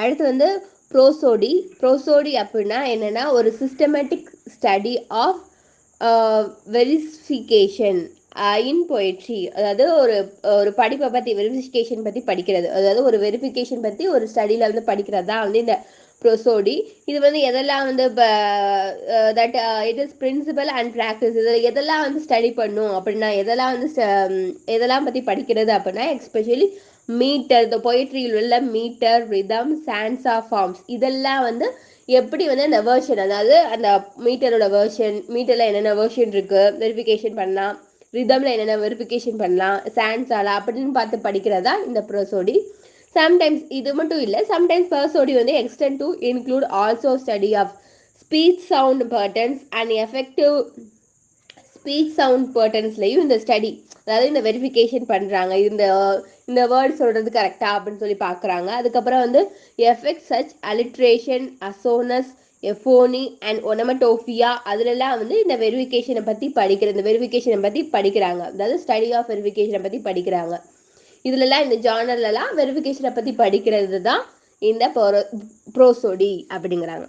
அடுத்து வந்து ப்ரோசோடி. ப்ரோசோடி அப்படின்னா என்னென்னா ஒரு systematic study of versification in poetry. அதாவது ஒரு ஒரு படிப்பை பற்றி வெரிஃபிகேஷன் பற்றி படிக்கிறது, அதாவது ஒரு வெரிஃபிகேஷன் பற்றி ஒரு ஸ்டடியில் வந்து படிக்கிறது தான் வந்து இந்த ப்ரோசோடி. இது வந்து எதெல்லாம் வந்து இப்போ that it is principle and practice. இதில் எதெல்லாம் வந்து ஸ்டடி பண்ணும் அப்படின்னா, எதெல்லாம் வந்து எதெல்லாம் பற்றி படிக்கிறது அப்படின்னா, எஸ்பெஷலி மீட்டர், இந்த பொயட்ரியில் உள்ள மீட்டர், ரிதம், சான்ஸா, ஃபார்ம்ஸ், இதெல்லாம் வந்து எப்படி வந்து அந்த வேர்ஷன், அதாவது அந்த மீட்டரோட வேர்ஷன், மீட்டரில் என்னென்ன வேர்ஷன் இருக்குது வெரிஃபிகேஷன் பண்ணலாம், ரிதமில் என்னென்ன வெரிஃபிகேஷன் பண்ணலாம், சான்ஸாலா அப்படின்னு பார்த்து படிக்கிறதா இந்த ப்ரோசோடி. சம்டைம்ஸ் இது மட்டும் இல்லை, சம்டைம்ஸ் ப்ரோசோடி வந்து extend to include also study of speech sound patterns and effective speech sound பேட்டர்ன்ஸ்லையும் இந்த ஸ்டடி, அதாவது இந்த வெரிஃபிகேஷன் பண்ணுறாங்க, இந்த வேர்ட் சொல்கிறது கரெக்டாக அப்படின்னு சொல்லி பார்க்குறாங்க. அதுக்கப்புறம் வந்து எஃபெக்ட் சச் அலிட்ரேஷன், அசோனஸ், எஃபோனி அண்ட் ஒனமட்டோஃபியா, அதுலலாம் வந்து இந்த வெரிஃபிகேஷனை பற்றி படிக்கிறாங்க, அதாவது ஸ்டடி ஆஃப் வெரிஃபிகேஷனை பற்றி படிக்கிறாங்க. இதுலலாம் இந்த ஜார்னல்லாம் வெரிஃபிகேஷனை பற்றி படிக்கிறது தான் இந்த ப்ரோசோடி அப்படிங்கிறாங்க.